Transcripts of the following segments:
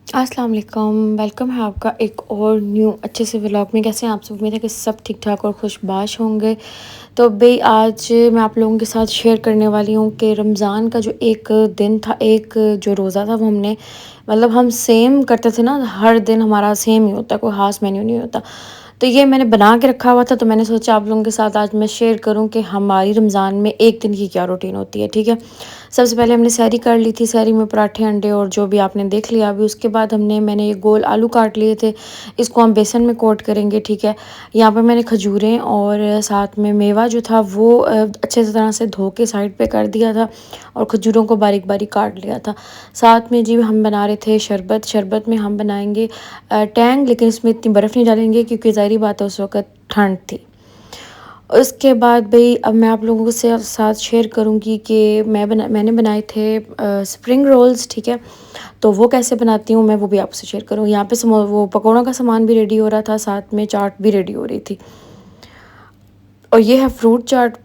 अस्सलाम वालेकुम, वेलकम है आपका एक और न्यू अच्छे से व्लॉग में। कैसे हैं आप सब? उम्मीद है कि सब ठीक ठाक और खुशबाश होंगे। तो भई आज मैं आप लोगों के साथ शेयर करने वाली हूँ कि रमज़ान का जो एक दिन था, एक जो रोज़ा था वो हमने मतलब हम सेम करते थे ना, हर दिन हमारा सेम ही होता है, कोई ख़ास मेन्यू नहीं होता। तो ये मैंने बना के रखा हुआ था, तो मैंने सोचा आप लोगों के साथ आज मैं शेयर करूँ कि हमारी रमज़ान में एक दिन की क्या रूटीन होती है, ठीक है। सबसे पहले हमने सहरी कर ली थी, सहरी में पराठे अंडे और जो भी आपने देख लिया अभी। उसके बाद मैंने ये गोल आलू काट लिए थे, इसको हम बेसन में कोट करेंगे, ठीक है। यहाँ पर मैंने खजूरें और साथ में मेवा जो था वो अच्छे से तरह से धो के साइड पे कर दिया था और खजूरों को बारीक बारीक काट लिया था। साथ में जी हम बना रहे थे शरबत। शरबत में हम बनाएंगे टैंग, लेकिन इसमें इतनी बर्फ़ नहीं डालेंगे क्योंकि ज़ाहिर बात है उस वक्त ठंड थी। उसके बाद भई अब मैं आप लोगों से साथ शेयर करूँगी कि मैंने बनाए थे स्प्रिंग रोल्स, ठीक है। तो वो कैसे बनाती हूँ मैं, वो भी आपसे शेयर करूँ। यहाँ पे वो पकौड़ों का सामान भी रेडी हो रहा था, साथ में चाट भी रेडी हो रही थी। और ये है फ्रूट चाट।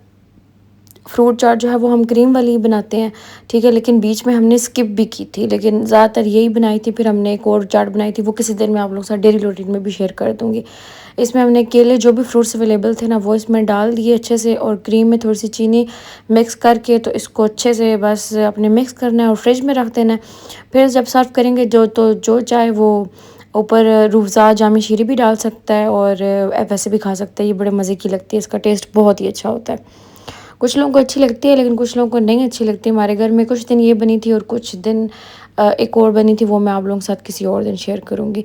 फ्रूट चाट जो है वो हम क्रीम वाली ही बनाते हैं, ठीक है। लेकिन बीच में हमने स्किप भी की थी, लेकिन ज़्यादातर यही बनाई थी। फिर हमने एक और चाट बनाई थी, वो किसी दिन मैं आप लोगों के साथ डेली रूटीन में भी शेयर कर दूँगी। इसमें हमने केले जो भी फ्रूट्स अवेलेबल थे ना वो इसमें डाल दिए अच्छे से, और क्रीम में थोड़ी सी चीनी मिक्स करके तो इसको अच्छे से बस अपने मिक्स करना है और फ्रिज में रख देना है। फिर जब सर्व करेंगे जो चाहे वो ऊपर रूह अफ़ज़ा जाम शीरी भी डाल सकता है, और वैसे भी खा सकता है। ये बड़े मज़े की लगती है, इसका टेस्ट बहुत ही अच्छा होता है। कुछ लोगों को अच्छी लगती है लेकिन कुछ लोगों को नहीं अच्छी लगती। हमारे घर में कुछ दिन ये बनी थी और कुछ दिन एक और बनी थी, वो मैं आप लोगों के साथ किसी और दिन शेयर करूँगी।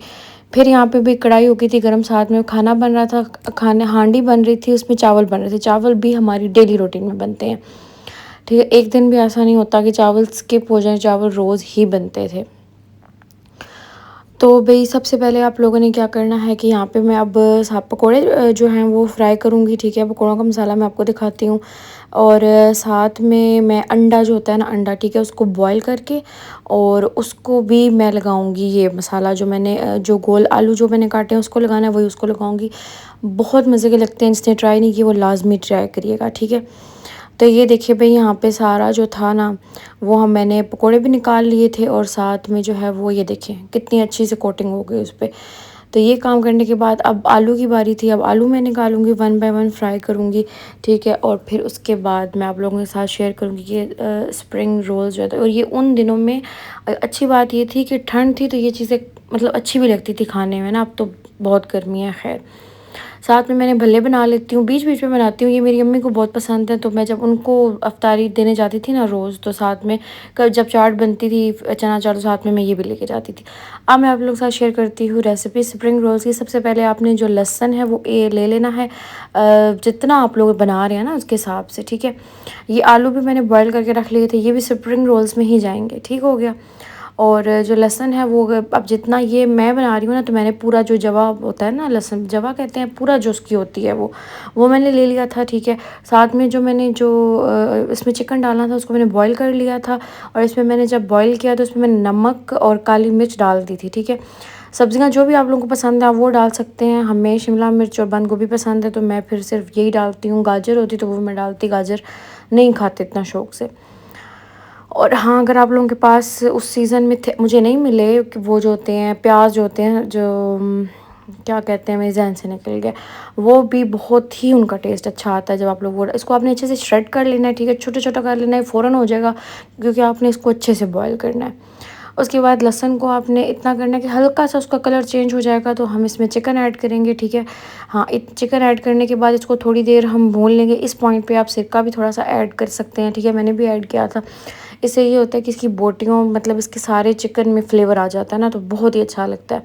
फिर यहाँ पे भी कढ़ाई हो गई थी गरम, साथ में खाना बन रहा था, खाने हांडी बन रही थी, उसमें चावल बन रहे थे। चावल भी हमारी डेली रूटीन में बनते हैं, ठीक है। एक दिन भी ऐसा नहीं होता कि चावल स्किप हो जाए, चावल रोज़ ही बनते थे। तो भई सबसे पहले आप लोगों ने क्या करना है कि यहाँ पे मैं अब पकोड़े जो हैं वो फ्राई करूँगी, ठीक है। पकोड़ों का मसाला मैं आपको दिखाती हूँ। और साथ में मैं अंडा जो होता है ना, अंडा, ठीक है, उसको बॉयल करके और उसको भी मैं लगाऊँगी। ये मसाला जो मैंने जो गोल आलू जो मैंने काटे हैं उसको लगाना है, वही उसको लगाऊँगी। बहुत मज़े के लगते हैं, जिसने ट्राई नहीं किया वो लाज़मी ट्राई करिएगा, ठीक है। तो ये देखिए भई यहाँ पे सारा जो था ना वो मैंने पकोड़े भी निकाल लिए थे, और साथ में जो है वो ये देखिए कितनी अच्छी से कोटिंग हो गई उस पे। तो ये काम करने के बाद अब आलू की बारी थी। अब आलू मैं निकालूँगी, वन बाय वन फ्राई करूँगी, ठीक है। और फिर उसके बाद मैं आप लोगों के साथ शेयर करूँगी कि स्प्रिंग रोल्स जो है। और ये उन दिनों में अच्छी बात ये थी कि ठंड थी, तो ये चीज़ें मतलब अच्छी भी लगती थी खाने में ना। अब तो बहुत गर्मी है, खैर। साथ में मैंने भल्ले बना लेती हूँ, बीच-बीच में बनाती हूँ। ये मेरी अम्मी को बहुत पसंद है, तो मैं जब उनको अफ्तारी देने जाती थी ना रोज़, तो साथ में जब चाट बनती थी चना चाट, तो साथ में मैं ये भी लेके जाती थी। अब मैं आप लोगों के साथ शेयर करती हूँ रेसिपी स्प्रिंग रोल्स की। सबसे पहले आपने जो लहसुन है वो ले लेना है, जितना आप लोग बना रहे हैं ना उसके हिसाब से, ठीक है। ये आलू भी मैंने बॉयल करके रख लिए थे, ये भी स्प्रिंग रोल्स में ही जाएँगे, ठीक हो गया। और जो लहसुन है वो अब जितना ये मैं बना रही हूँ ना, तो मैंने पूरा जो जवा होता है ना, लहसुन जवा कहते हैं, पूरा जो उसकी होती है वो मैंने ले लिया था, ठीक है। साथ में जो मैंने जो इसमें चिकन डालना था उसको मैंने बॉईल कर लिया था, और इसमें मैंने जब बॉईल किया तो उसमें मैंने नमक और काली मिर्च डाल दी थी, ठीक है। सब्जियां जो भी आप लोगों को पसंद है आप वो डाल सकते हैं। हमें शिमला मिर्च और बंद गोभी पसंद है, तो मैं फिर सिर्फ यही डालती हूँ। गाजर होती तो वो मैं डालती, गाजर नहीं खाते इतना शौक से। और हाँ, अगर आप लोगों के पास उस सीज़न में थे, मुझे नहीं मिले, कि वो जो होते हैं प्याज जो होते हैं जो क्या कहते हैं, मेरे ज़हन से निकल गया, वो भी बहुत ही उनका टेस्ट अच्छा आता है। जब आप लोग वो इसको आपने अच्छे से श्रेड कर लेना है, ठीक है, छोटा-छोटा कर लेना है, फ़ौरन हो जाएगा क्योंकि आपने इसको अच्छे से बॉयल करना है। उसके बाद लहसुन को आपने इतना करना है कि हल्का सा उसका कलर चेंज हो जाएगा, तो हम इसमें चिकन ऐड करेंगे, ठीक है। हाँ, चिकन ऐड करने के बाद इसको थोड़ी देर हम भून लेंगे। इस पॉइंट पे आप सिरका भी थोड़ा सा ऐड कर सकते हैं, ठीक है, मैंने भी ऐड किया था। इससे ये होता है कि इसकी बोटियों मतलब इसके सारे चिकन में फ्लेवर आ जाता है ना, तो बहुत ही अच्छा लगता है।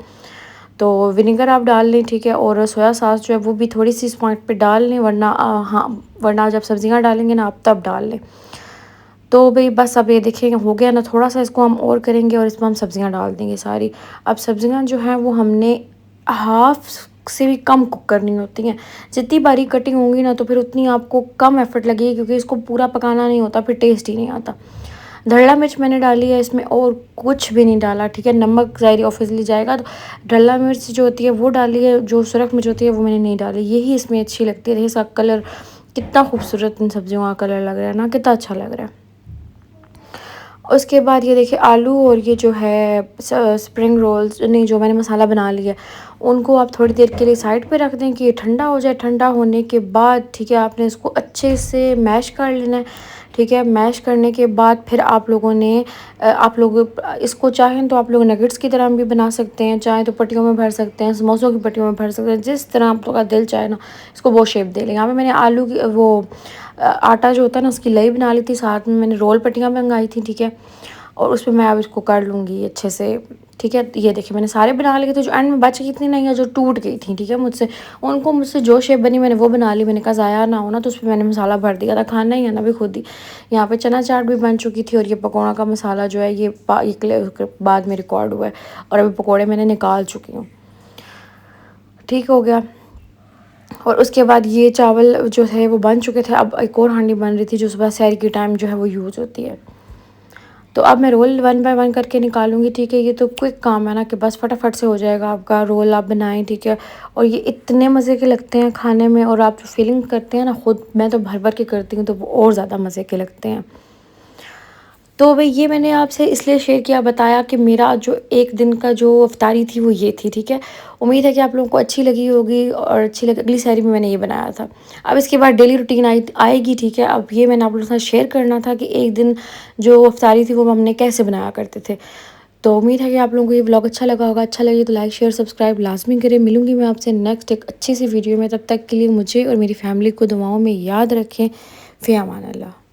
तो विनेगर आप डाल लें, ठीक है। और सोया सॉस जो है वो भी थोड़ी सी इस पॉइंट पे डाल लें, वरना हाँ, वरना जब सब्जियां डालेंगे ना आप तब डाल लें। तो भई बस अब ये देखिए हो गया ना, थोड़ा सा इसको हम और करेंगे और इसमें हम सब्जियां डाल देंगे सारी। अब सब्जियां जो हैं वो हमने हाफ से भी कम कुक करनी होती हैं। जितनी बारीक कटिंग होंगी ना तो फिर उतनी आपको कम एफर्ट लगेगी, क्योंकि इसको पूरा पकाना नहीं होता, फिर टेस्ट ही नहीं आता। धड़ला मिर्च मैंने डाली है इसमें, और कुछ भी नहीं डाला, ठीक है। नमक ज़ाहिर ऑब्वियसली जाएगा, तो धड़ला मिर्च जो होती है वो डाली है, जो सुरख मिर्च होती है वो मैंने नहीं डाली। यही इसमें अच्छी लगती है। देखिए इसका कलर कितना खूबसूरत इन सब्जियों का कलर लग रहा है ना, कितना अच्छा लग रहा है। उसके बाद ये देखिए आलू और ये जो है स्प्रिंग रोल्स नहीं, जो मैंने मसाला बना लिया, उनको आप थोड़ी देर के लिए साइड पे रख दें कि ये ठंडा हो जाए। ठंडा होने के बाद ठीक है, आपने इसको अच्छे से मैश कर लेना है। ठीक है, मैश करने के बाद फिर आप लोगों ने आप लोग इसको चाहें तो आप लोग नगेट्स की तरह भी बना सकते हैं, चाहें तो पट्टियों में भर सकते हैं, समोसों की पट्टियों में भर सकते हैं, जिस तरह आप लोग का दिल चाहे ना इसको वो शेप दे लें। यहाँ पे मैंने आलू की वो आटा जो होता है ना उसकी लई बना ली थी, साथ में मैंने रोल पट्टियाँ मंगाई थी। ठीक है, और उसमें मैं अब इसको कर लूँगी अच्छे से। ठीक है, ये देखिए मैंने सारे बना लिए थे, जो एंड में बच गई थी नहीं है, जो टूट गई थी। ठीक है, मुझसे जो शेप बनी मैंने वो बना ली। मैंने कहा ज़ाया ना हो ना, तो उसमें मैंने मसाला भर दिया था, खाना ही है ना भी खुद ही। यहाँ पे चना चाट भी बन चुकी थी और ये पकौड़ा का मसाला जो है ये बाद में रिकॉर्ड हुआ है, और अभी पकौड़े मैंने निकाल चुकी हूँ। ठीक हो गया। और उसके बाद ये चावल जो थे वो बन चुके थे। अब एक और हांडी बन रही थी जो सुबह सैर की टाइम जो है वो यूज़ होती है। तो अब मैं रोल वन बाय वन करके निकालूंगी। ठीक है, ये तो क्विक काम है ना कि बस फटाफट से हो जाएगा आपका रोल, आप बनाएं। ठीक है, और ये इतने मज़े के लगते हैं खाने में, और आप जो फीलिंग करते हैं ना खुद, मैं तो भर भर के करती हूँ तो वो और ज़्यादा मज़े के लगते हैं। तो भाई ये मैंने आपसे इसलिए शेयर किया, बताया कि मेरा जो एक दिन का जो अफ्तारी थी वो ये थी। ठीक है, उम्मीद है कि आप लोगों को अच्छी लगी होगी, और अच्छी लगी। अगली सहरी में मैंने ये बनाया था। अब इसके बाद डेली रूटीन आएगी। ठीक है, अब ये मैंने आप लोगों के साथ शेयर करना था कि एक दिन जो अफ्तारी थी वो हमने कैसे बनाया करते थे। तो उम्मीद है कि आप लोगों को ये व्लॉग अच्छा लगा होगा। अच्छा लगे तो लाइक शेयर सब्सक्राइब लाजमी करें। मिलूंगी मैं आपसे नेक्स्ट एक अच्छी सी वीडियो में, तब तक के लिए मुझे और मेरी फैमिली को दुआओं में याद रखें। फ़ी अमान अल्लाह।